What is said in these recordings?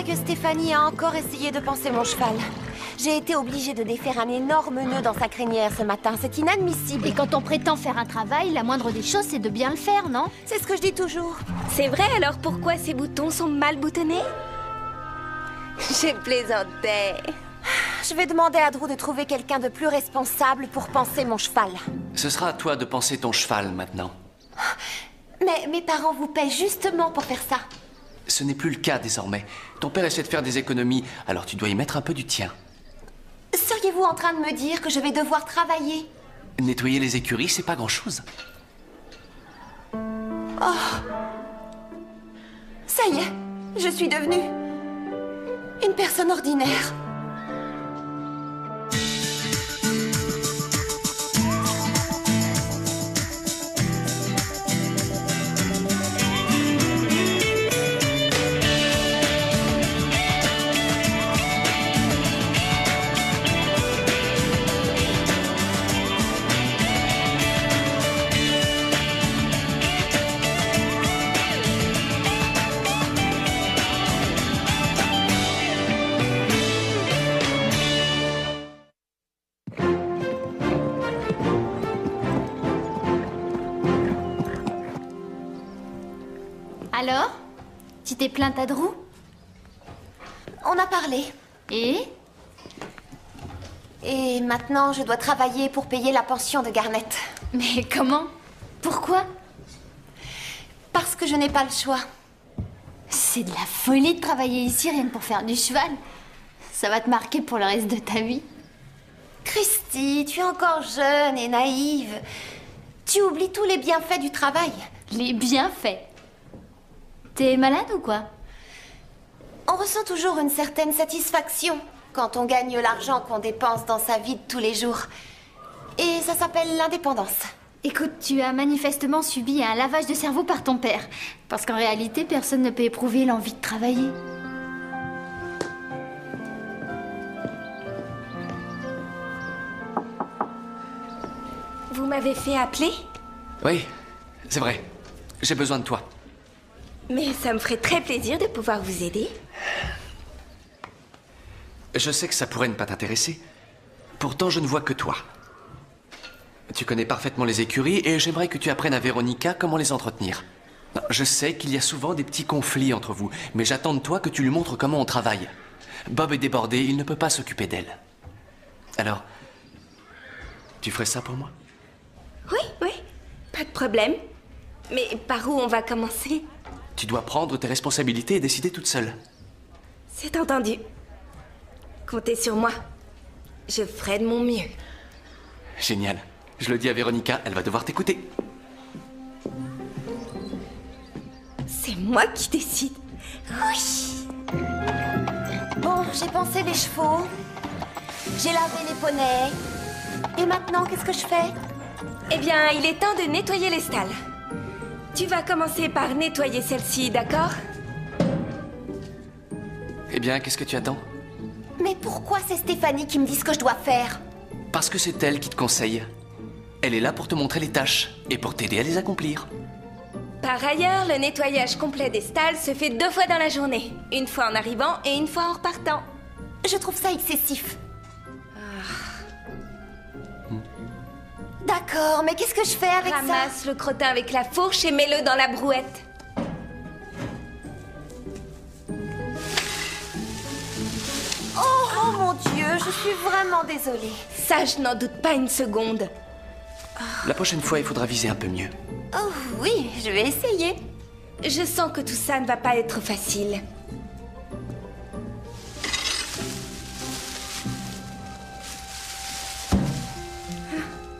crois que Stéphanie a encore essayé de panser mon cheval. J'ai été obligée de défaire un énorme nœud dans sa crinière ce matin. C'est inadmissible. Et quand on prétend faire un travail, la moindre des choses, c'est de bien le faire, non? C'est ce que je dis toujours. C'est vrai, alors pourquoi ces boutons sont mal boutonnés? Je plaisantais. Je vais demander à Drew de trouver quelqu'un de plus responsable pour panser mon cheval. Ce sera à toi de panser ton cheval maintenant. Mais mes parents vous paient justement pour faire ça. Ce n'est plus le cas désormais. Ton père essaie de faire des économies, alors tu dois y mettre un peu du tien. Seriez-vous en train de me dire que je vais devoir travailler? Nettoyer les écuries, c'est pas grand-chose. Ça y est, je suis devenue une personne ordinaire. Alors? Tu t'es plainte à Drew? On a parlé. Et? Et maintenant, je dois travailler pour payer la pension de Garnett. Mais comment? Pourquoi? Parce que je n'ai pas le choix. C'est de la folie de travailler ici rien que pour faire du cheval. Ça va te marquer pour le reste de ta vie. Christy, tu es encore jeune et naïve. Tu oublies tous les bienfaits du travail. Les bienfaits. T'es malade ou quoi? On ressent toujours une certaine satisfaction quand on gagne l'argent qu'on dépense dans sa vie de tous les jours. Et ça s'appelle l'indépendance. Écoute, tu as manifestement subi un lavage de cerveau par ton père. Parce qu'en réalité, personne ne peut éprouver l'envie de travailler. Vous m'avez fait appeler? Oui, c'est vrai. J'ai besoin de toi. Mais ça me ferait très plaisir de pouvoir vous aider. Je sais que ça pourrait ne pas t'intéresser. Pourtant, je ne vois que toi. Tu connais parfaitement les écuries et j'aimerais que tu apprennes à Véronica comment les entretenir. Je sais qu'il y a souvent des petits conflits entre vous, mais j'attends de toi que tu lui montres comment on travaille. Bob est débordé, il ne peut pas s'occuper d'elle. Alors, tu ferais ça pour moi? Oui, pas de problème. Mais par où on va commencer? Tu dois prendre tes responsabilités et décider toute seule. C'est entendu. Comptez sur moi. Je ferai de mon mieux. Génial. Je le dis à Véronica, elle va devoir t'écouter. C'est moi qui décide. Oui. Bon, j'ai pansé les chevaux. J'ai lavé les poneys. Et maintenant, qu'est-ce que je fais? Eh bien, il est temps de nettoyer les stalles. Tu vas commencer par nettoyer celle-ci, d'accord? Eh bien, qu'est-ce que tu attends? Mais pourquoi c'est Stéphanie qui me dit ce que je dois faire? Parce que c'est elle qui te conseille. Elle est là pour te montrer les tâches et pour t'aider à les accomplir. Par ailleurs, le nettoyage complet des stalles se fait 2 fois dans la journée. Une fois en arrivant et une fois en repartant. Je trouve ça excessif. D'accord, mais qu'est-ce que je fais avec ça? Ramasse le crottin avec la fourche et mets-le dans la brouette. Oh mon Dieu, je suis vraiment désolée. Ça, je n'en doute pas une seconde. La prochaine fois, il faudra viser un peu mieux. Oh oui, je vais essayer. Je sens que tout ça ne va pas être facile.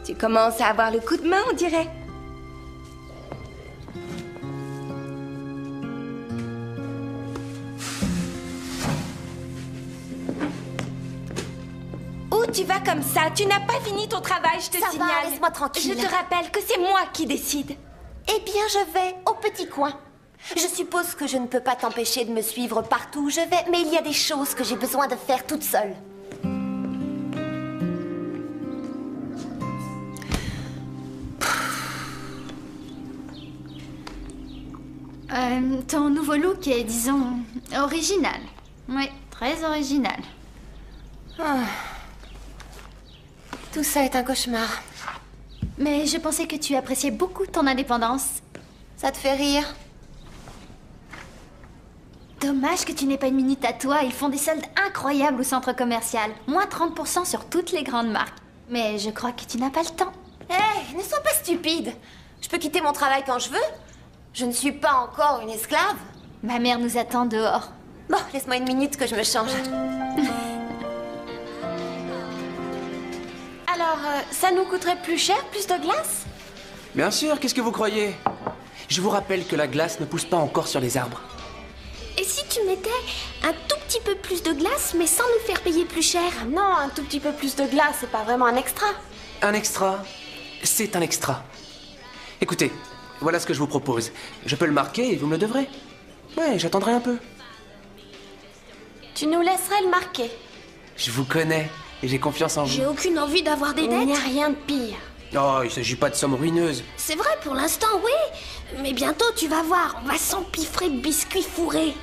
Tu commences à avoir le coup de main, on dirait. Où tu vas comme ça? Tu n'as pas fini ton travail, je te Ça signale. va, laisse-moi tranquille. Je te rappelle que c'est moi qui décide. Eh bien, je vais au petit coin. Je suppose que je ne peux pas t'empêcher de me suivre partout où je vais, mais il y a des choses que j'ai besoin de faire toute seule. Ton nouveau look est, disons, original. Oui, très original. Tout ça est un cauchemar. Mais je pensais que tu appréciais beaucoup ton indépendance. Ça te fait rire? Dommage que tu n'aies pas une minute à toi. Ils font des soldes incroyables au centre commercial. Moins 30% sur toutes les grandes marques. Mais je crois que tu n'as pas le temps. Hé, ne sois pas stupide. Je peux quitter mon travail quand je veux. Je ne suis pas encore une esclave. Ma mère nous attend dehors. Bon, laisse-moi une minute que je me change. Alors, ça nous coûterait plus cher, plus de glace? Bien sûr, qu'est-ce que vous croyez? Je vous rappelle que la glace ne pousse pas encore sur les arbres. Et si tu mettais un tout petit peu plus de glace, mais sans nous faire payer plus cher? Non, un tout petit peu plus de glace, c'est pas vraiment un extra. Un extra, c'est un extra. Écoutez, voilà ce que je vous propose. Je peux le marquer et vous me le devrez. Ouais, j'attendrai un peu. Tu nous laisserais le marquer. Je vous connais et j'ai confiance en vous. J'ai aucune envie d'avoir des Il n'y a dettes. rien de pire. Oh, il s'agit pas de sommes ruineuses. C'est vrai pour l'instant, oui. Mais bientôt, tu vas voir, on va s'empiffrer de biscuits fourrés.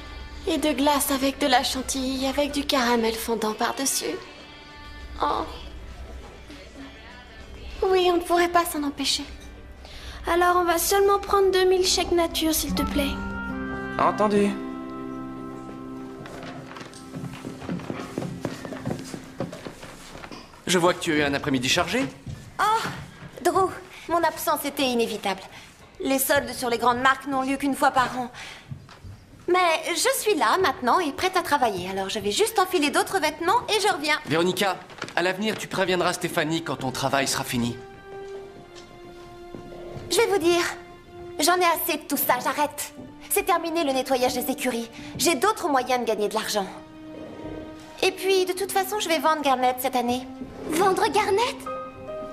Et de glace avec de la chantilly, avec du caramel fondant par-dessus. Oh. Oui, on ne pourrait pas s'en empêcher. Alors, on va seulement prendre 2000 chèques nature, s'il te plaît. Entendu. Je vois que tu as eu un après-midi chargé. Oh, Drew, mon absence était inévitable. Les soldes sur les grandes marques n'ont lieu qu'une fois par an. Mais je suis là maintenant et prête à travailler. Alors je vais juste enfiler d'autres vêtements et je reviens. Véronica, à l'avenir, tu préviendras Stéphanie quand ton travail sera fini. Je vais vous dire, j'en ai assez de tout ça, j'arrête. C'est terminé le nettoyage des écuries. J'ai d'autres moyens de gagner de l'argent. Et puis, de toute façon, je vais vendre Garnet cette année. Vendre Garnet?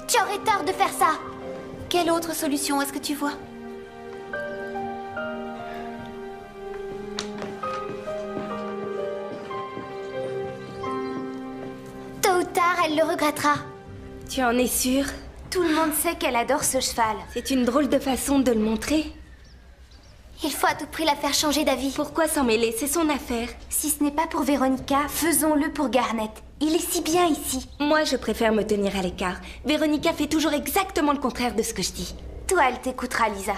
Tu aurais tort de faire ça. Quelle autre solution est-ce que tu vois? Tôt ou tard, elle le regrettera. Tu en es sûre? Tout le monde sait qu'elle adore ce cheval. C'est une drôle de façon de le montrer. Il faut à tout prix la faire changer d'avis. Pourquoi s'en mêler? C'est son affaire. Si ce n'est pas pour Véronica, faisons-le pour Garnet. Il est si bien ici. Moi, je préfère me tenir à l'écart. Véronica fait toujours exactement le contraire de ce que je dis. Toi, elle t'écoutera, Lisa.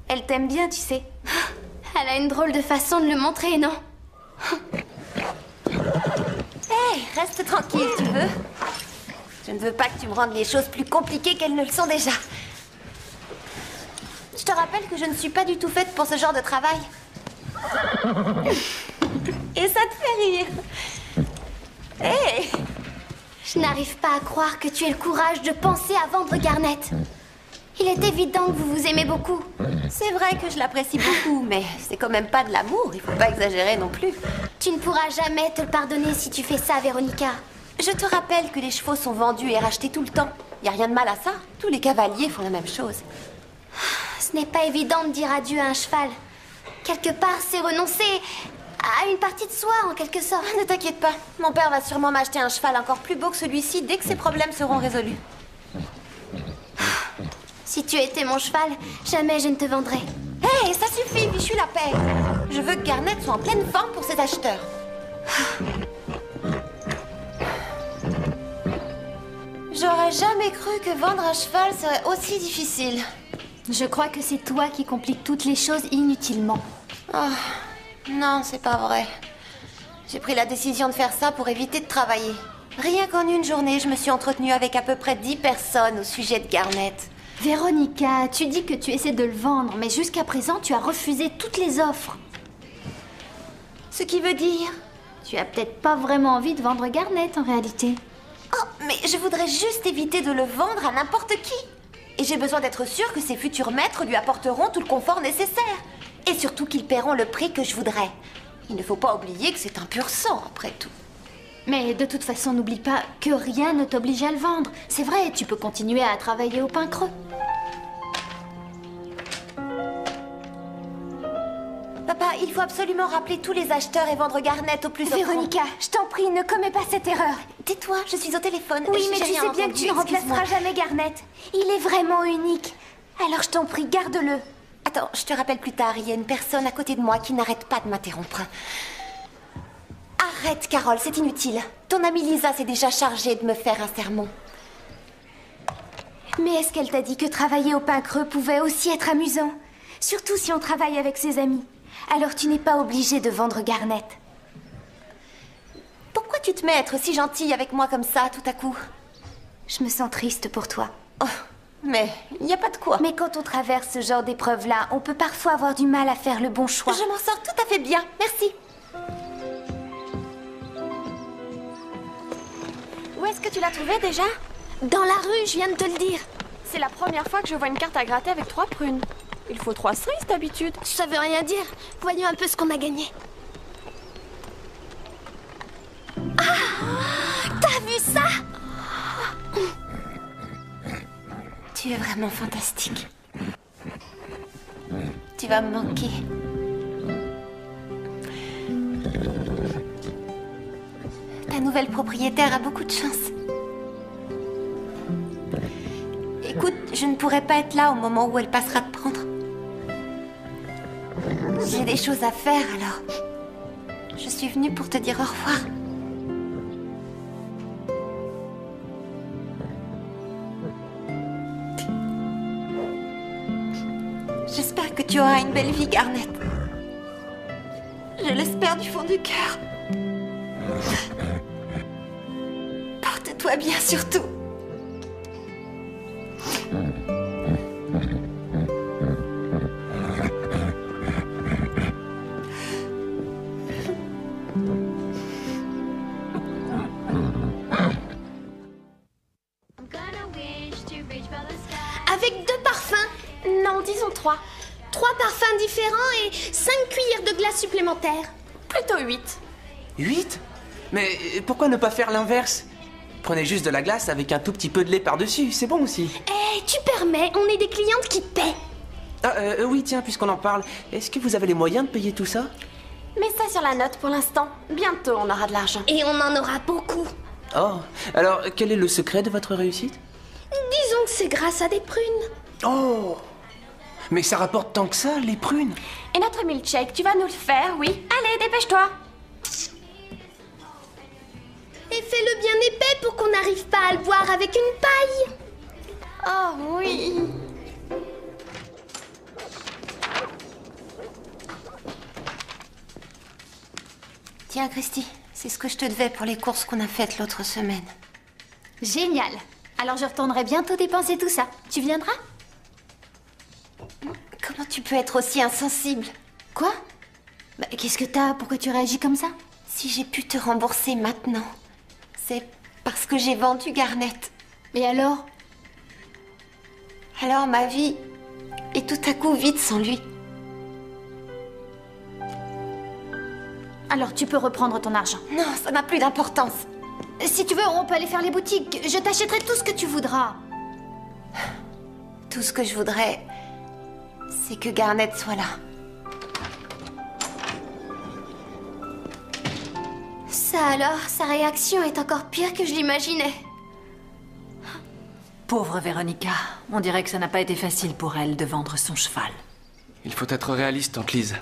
Elle t'aime bien, tu sais. Elle a une drôle de façon de le montrer, non? Hé, reste tranquille, tu veux? Je ne veux pas que tu me rendes les choses plus compliquées qu'elles ne le sont déjà. Je te rappelle que je ne suis pas du tout faite pour ce genre de travail. Et ça te fait rire. Hé! Je n'arrive pas à croire que tu aies le courage de penser à vendre Garnet. Il est évident que vous vous aimez beaucoup. C'est vrai que je l'apprécie beaucoup, mais c'est quand même pas de l'amour, il faut pas exagérer non plus. Tu ne pourras jamais te le pardonner si tu fais ça, Véronica. Je te rappelle que les chevaux sont vendus et rachetés tout le temps. Y a rien de mal à ça. Tous les cavaliers font la même chose. Ce n'est pas évident de dire adieu à un cheval. Quelque part, c'est renoncer à une partie de soi, en quelque sorte. Ne t'inquiète pas, mon père va sûrement m'acheter un cheval encore plus beau que celui-ci dès que ses problèmes seront résolus. Si tu étais mon cheval, jamais je ne te vendrais. Hé, ça suffit, fichu la paix. Je veux que Garnet soit en pleine forme pour ses acheteurs. J'aurais jamais cru que vendre un cheval serait aussi difficile. Je crois que c'est toi qui compliques toutes les choses inutilement. Oh, non, c'est pas vrai. J'ai pris la décision de faire ça pour éviter de travailler. Rien qu'en une journée, je me suis entretenue avec à peu près 10 personnes au sujet de Garnet. Véronica, tu dis que tu essaies de le vendre, mais jusqu'à présent, tu as refusé toutes les offres. Ce qui veut dire... Tu as peut-être pas vraiment envie de vendre Garnet en réalité. Oh, mais je voudrais juste éviter de le vendre à n'importe qui. Et j'ai besoin d'être sûre que ses futurs maîtres lui apporteront tout le confort nécessaire. Et surtout qu'ils paieront le prix que je voudrais. Il ne faut pas oublier que c'est un pur sang, après tout. Mais de toute façon, n'oublie pas que rien ne t'oblige à le vendre. C'est vrai, tu peux continuer à travailler au pain creux. Papa, il faut absolument rappeler tous les acheteurs et vendre Garnet au plus offrant. Véronica, je t'en prie, ne commets pas cette erreur. Tais-toi, je suis au téléphone. Oui, mais J'ai tu rien sais bien que entendu, tu ne remplaceras excuse-moi. jamais Garnet. Il est vraiment unique. Alors je t'en prie, garde-le. Attends, je te rappelle plus tard, il y a une personne à côté de moi qui n'arrête pas de m'interrompre. Arrête, Carole, c'est inutile. Ton amie Lisa s'est déjà chargée de me faire un sermon. Mais est-ce qu'elle t'a dit que travailler au pain creux pouvait aussi être amusant? Surtout si on travaille avec ses amis. Alors tu n'es pas obligé de vendre Garnet. Pourquoi tu te mets à être si gentille avec moi comme ça, tout à coup? Je me sens triste pour toi. Oh, mais il n'y a pas de quoi. Mais quand on traverse ce genre d'épreuve-là, on peut parfois avoir du mal à faire le bon choix. Je m'en sors tout à fait bien, merci. Où est-ce que tu l'as trouvé déjà? Dans la rue, je viens de te le dire. C'est la première fois que je vois une carte à gratter avec 3 prunes. Il faut 3 cerises d'habitude. Ça veut rien dire. Voyons un peu ce qu'on a gagné. Ah! T'as vu ça? Tu es vraiment fantastique. Tu vas me manquer. Ta nouvelle propriétaire a beaucoup de chance. Écoute, je ne pourrai pas être là au moment où elle passera te prendre. J'ai des choses à faire, alors je suis venue pour te dire au revoir. J'espère que tu auras une belle vie, Garnet. Je l'espère du fond du cœur. Porte-toi bien, surtout. Avec 2 parfums. Non, disons 3. 3 parfums différents et 5 cuillères de glace supplémentaires. Plutôt 8. 8? Mais pourquoi ne pas faire l'inverse? Prenez juste de la glace avec un tout petit peu de lait par-dessus, c'est bon aussi. Eh, tu permets, on est des clientes qui paient. Ah, oui, tiens, puisqu'on en parle, est-ce que vous avez les moyens de payer tout ça? Mets ça sur la note pour l'instant. Bientôt, on aura de l'argent. Et on en aura beaucoup. Oh, alors quel est le secret de votre réussite? Disons que c'est grâce à des prunes. Oh! Mais ça rapporte tant que ça, les prunes? Et notre milkshake, tu vas nous le faire, oui? Allez, dépêche-toi. Et fais-le bien épais pour qu'on n'arrive pas à le boire avec une paille. Oh oui. Tiens, Christy, c'est ce que je te devais pour les courses qu'on a faites l'autre semaine. Génial. Alors je retournerai bientôt dépenser tout ça. Tu viendras? Comment tu peux être aussi insensible? Quoi? Bah, qu'est-ce que t'as? Pourquoi tu réagis comme ça? Si j'ai pu te rembourser maintenant, c'est parce que j'ai vendu Garnet. Et alors? Alors ma vie est tout à coup vide sans lui. Alors tu peux reprendre ton argent. Non, ça n'a plus d'importance. Si tu veux, on peut aller faire les boutiques. Je t'achèterai tout ce que tu voudras. Tout ce que je voudrais, c'est que Garnet soit là. Ça alors, sa réaction est encore pire que je l'imaginais. Pauvre Véronica, on dirait que ça n'a pas été facile pour elle de vendre son cheval. Il faut être réaliste, tante Lise.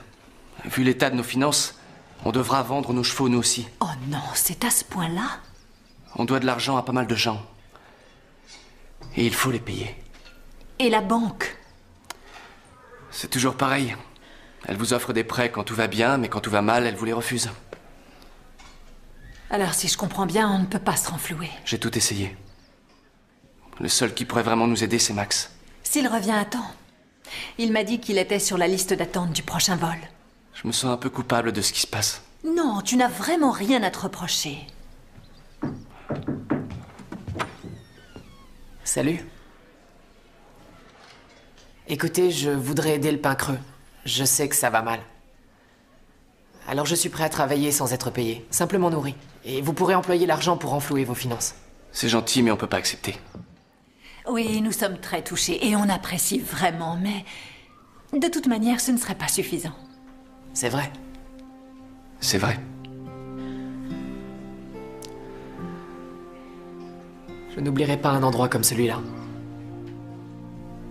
Vu l'état de nos finances, on devra vendre nos chevaux nous aussi. Oh non, c'est à ce point-là? On doit de l'argent à pas mal de gens. Et il faut les payer. Et la banque? C'est toujours pareil. Elle vous offre des prêts quand tout va bien, mais quand tout va mal, elle vous les refuse. Alors si je comprends bien, on ne peut pas se renflouer. J'ai tout essayé. Le seul qui pourrait vraiment nous aider, c'est Max. S'il revient à temps. Il m'a dit qu'il était sur la liste d'attente du prochain vol. Je me sens un peu coupable de ce qui se passe. Non, tu n'as vraiment rien à te reprocher. Salut. Écoutez, je voudrais aider le pain creux. Je sais que ça va mal. Alors je suis prêt à travailler sans être payé, simplement nourri. Et vous pourrez employer l'argent pour renflouer vos finances. C'est gentil, mais on peut pas accepter. Oui, nous sommes très touchés et on apprécie vraiment, mais de toute manière, ce ne serait pas suffisant. C'est vrai. C'est vrai. Je n'oublierai pas un endroit comme celui-là.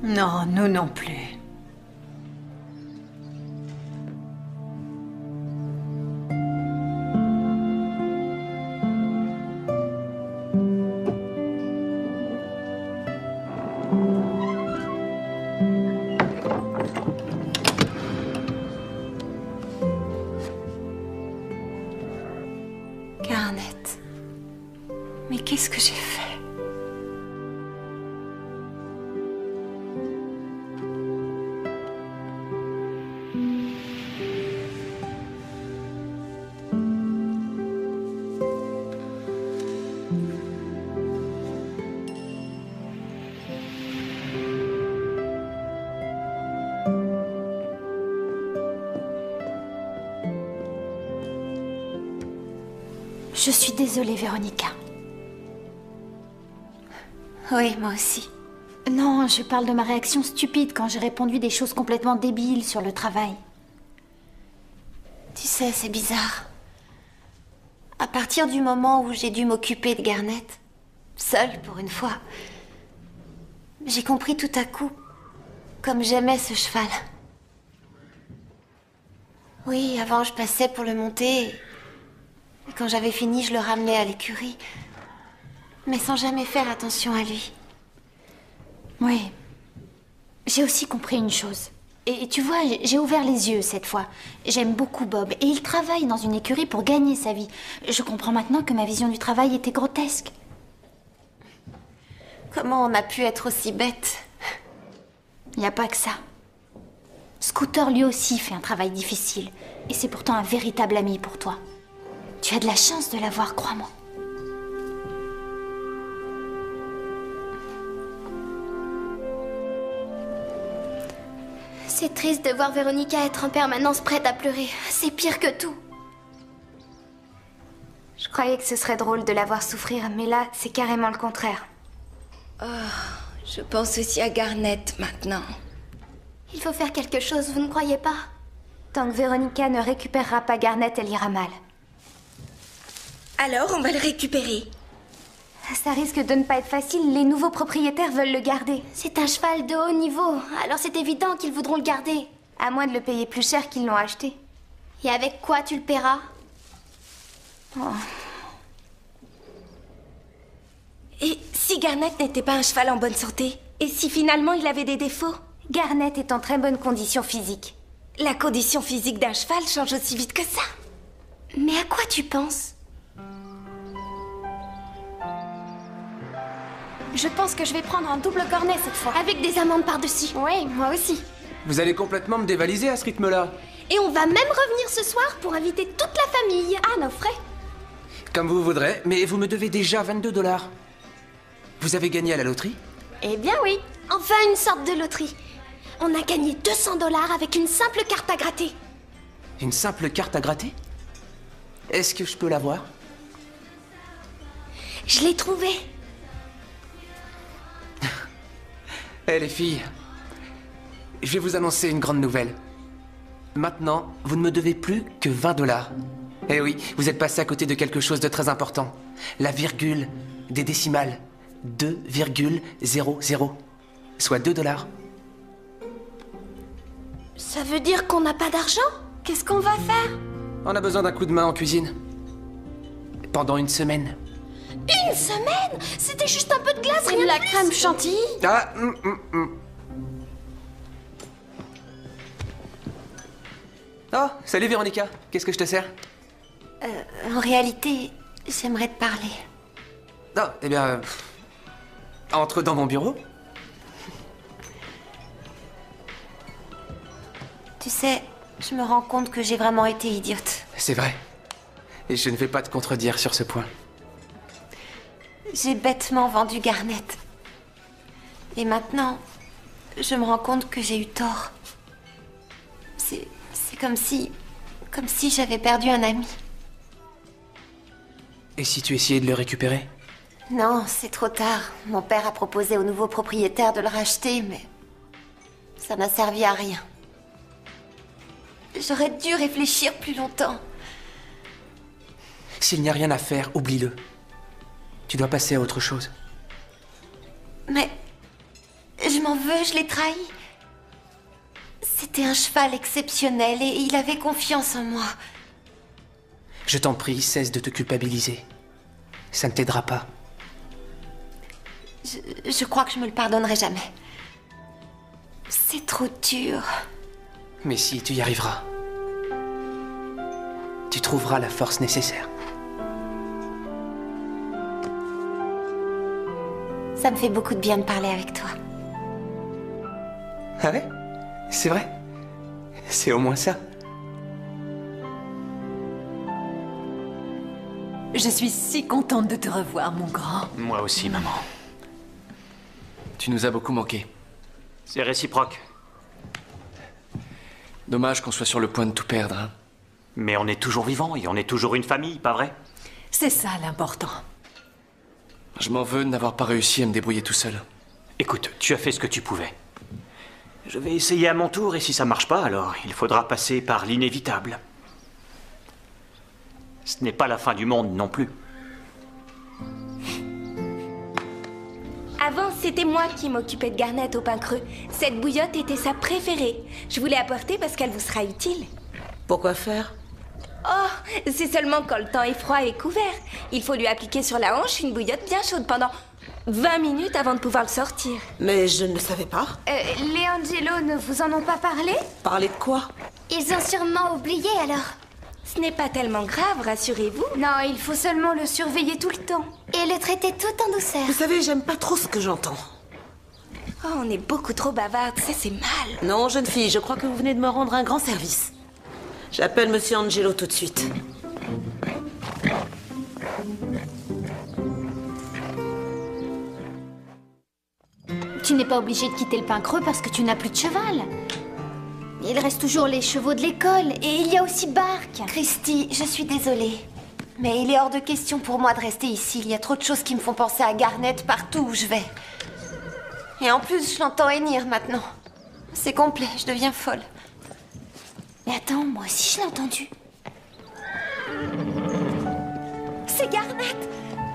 Non, nous non plus. Garnet. Mais qu'est-ce que j'ai fait? Je suis désolée, Véronica. Oui, moi aussi. Non, je parle de ma réaction stupide quand j'ai répondu des choses complètement débiles sur le travail. Tu sais, c'est bizarre. À partir du moment où j'ai dû m'occuper de Garnet, seule pour une fois, j'ai compris tout à coup comme j'aimais ce cheval. Oui, avant je passais pour le monter, et quand j'avais fini, je le ramenais à l'écurie, mais sans jamais faire attention à lui. Oui. J'ai aussi compris une chose. Et tu vois, j'ai ouvert les yeux cette fois. J'aime beaucoup Bob et il travaille dans une écurie pour gagner sa vie. Je comprends maintenant que ma vision du travail était grotesque. Comment on a pu être aussi bête? Il n'y a pas que ça. Scooter lui aussi fait un travail difficile. Et c'est pourtant un véritable ami pour toi. Tu as de la chance de l'avoir, crois-moi. C'est triste de voir Véronica être en permanence prête à pleurer. C'est pire que tout. Je croyais que ce serait drôle de la voir souffrir, mais là, c'est carrément le contraire. Oh, je pense aussi à Garnet maintenant. Il faut faire quelque chose, vous ne croyez pas? Tant que Véronica ne récupérera pas Garnet, elle ira mal. Alors, on va le récupérer. Ça risque de ne pas être facile, les nouveaux propriétaires veulent le garder. C'est un cheval de haut niveau, alors c'est évident qu'ils voudront le garder. À moins de le payer plus cher qu'ils l'ont acheté. Et avec quoi tu le paieras? Oh. Et si Garnet n'était pas un cheval en bonne santé? Et si finalement il avait des défauts? Garnet est en très bonne condition physique. La condition physique d'un cheval change aussi vite que ça. Mais à quoi tu penses? Je pense que je vais prendre un double cornet cette fois. Avec des amandes par-dessus. Oui, moi aussi. Vous allez complètement me dévaliser à ce rythme-là. Et on va même revenir ce soir pour inviter toute la famille à nos frais. Comme vous voudrez, mais vous me devez déjà 22 $. Vous avez gagné à la loterie? Eh bien oui. Enfin une sorte de loterie. On a gagné 200 $ avec une simple carte à gratter. Une simple carte à gratter? Est-ce que je peux l'avoir? Je l'ai trouvée. Eh les filles, je vais vous annoncer une grande nouvelle. Maintenant, vous ne me devez plus que 20 $. Eh oui, vous êtes passé à côté de quelque chose de très important. La virgule des décimales. 2,00. Soit 2 $. Ça veut dire qu'on n'a pas d'argent? Qu'est-ce qu'on va faire? On a besoin d'un coup de main en cuisine. Pendant une semaine. Une semaine? C'était juste un peu de glace, rien de La plus. crème chantilly? Ah, Oh, salut Véronica. Qu'est-ce que je te sers? En réalité, j'aimerais te parler. Oh, eh bien... entre dans mon bureau. Tu sais, je me rends compte que j'ai vraiment été idiote. C'est vrai. Et je ne vais pas te contredire sur ce point. J'ai bêtement vendu Garnet. Et maintenant, je me rends compte que j'ai eu tort. C'est comme si j'avais perdu un ami. Et si tu essayais de le récupérer? Non, c'est trop tard. Mon père a proposé au nouveau propriétaire de le racheter, mais ça n'a servi à rien. J'aurais dû réfléchir plus longtemps. S'il n'y a rien à faire, oublie-le. Tu dois passer à autre chose. Mais je m'en veux, je l'ai trahi. C'était un cheval exceptionnel et il avait confiance en moi. Je t'en prie, cesse de te culpabiliser. Ça ne t'aidera pas. Je crois que je me le pardonnerai jamais. C'est trop dur. Mais si, tu y arriveras. Tu trouveras la force nécessaire. Ça me fait beaucoup de bien de parler avec toi. Ah ouais? C'est vrai? C'est au moins ça. Je suis si contente de te revoir, mon grand. Moi aussi, maman. Tu nous as beaucoup manqué. C'est réciproque. Dommage qu'on soit sur le point de tout perdre, hein. Mais on est toujours vivants et on est toujours une famille, pas vrai? C'est ça l'important. Je m'en veux de n'avoir pas réussi à me débrouiller tout seul. Écoute, tu as fait ce que tu pouvais. Je vais essayer à mon tour et si ça marche pas, alors il faudra passer par l'inévitable. Ce n'est pas la fin du monde non plus. Avant, c'était moi qui m'occupais de Garnet au pain creux. Cette bouillotte était sa préférée. Je voulais apporter parce qu'elle vous sera utile. Pourquoi faire? Oh, c'est seulement quand le temps est froid et couvert. Il faut lui appliquer sur la hanche une bouillotte bien chaude pendant 20 minutes avant de pouvoir le sortir. Mais je ne le savais pas. Les Angelo ne vous en ont pas parlé? Parler de quoi? Ils ont sûrement oublié alors. Ce n'est pas tellement grave, rassurez-vous. Non, il faut seulement le surveiller tout le temps. Et le traiter tout en douceur. Vous savez, j'aime pas trop ce que j'entends. Oh, on est beaucoup trop bavarde, ça c'est mal. Non, jeune fille, je crois que vous venez de me rendre un grand service. J'appelle Monsieur Angelo tout de suite. Tu n'es pas obligé de quitter le pain creux parce que tu n'as plus de cheval. Il reste toujours les chevaux de l'école et il y a aussi Bark. Christy, je suis désolée. Mais il est hors de question pour moi de rester ici. Il y a trop de choses qui me font penser à Garnet partout où je vais. Et en plus, je l'entends hennir maintenant. C'est complet, je deviens folle. Mais attends, moi aussi je l'ai entendu. C'est Garnet!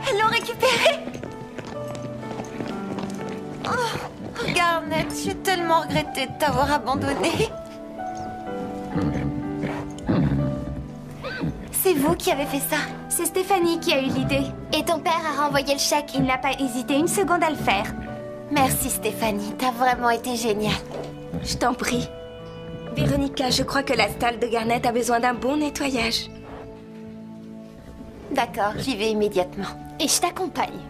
Elles l'ont récupéré! Oh, Garnet, j'ai tellement regretté de t'avoir abandonné. C'est vous qui avez fait ça? C'est Stéphanie qui a eu l'idée. Et ton père a renvoyé le chèque. Il n'a pas hésité une seconde à le faire. Merci Stéphanie, t'as vraiment été géniale. Je t'en prie. Véronica, je crois que la stalle de Garnet a besoin d'un bon nettoyage. D'accord, j'y vais immédiatement. Et je t'accompagne.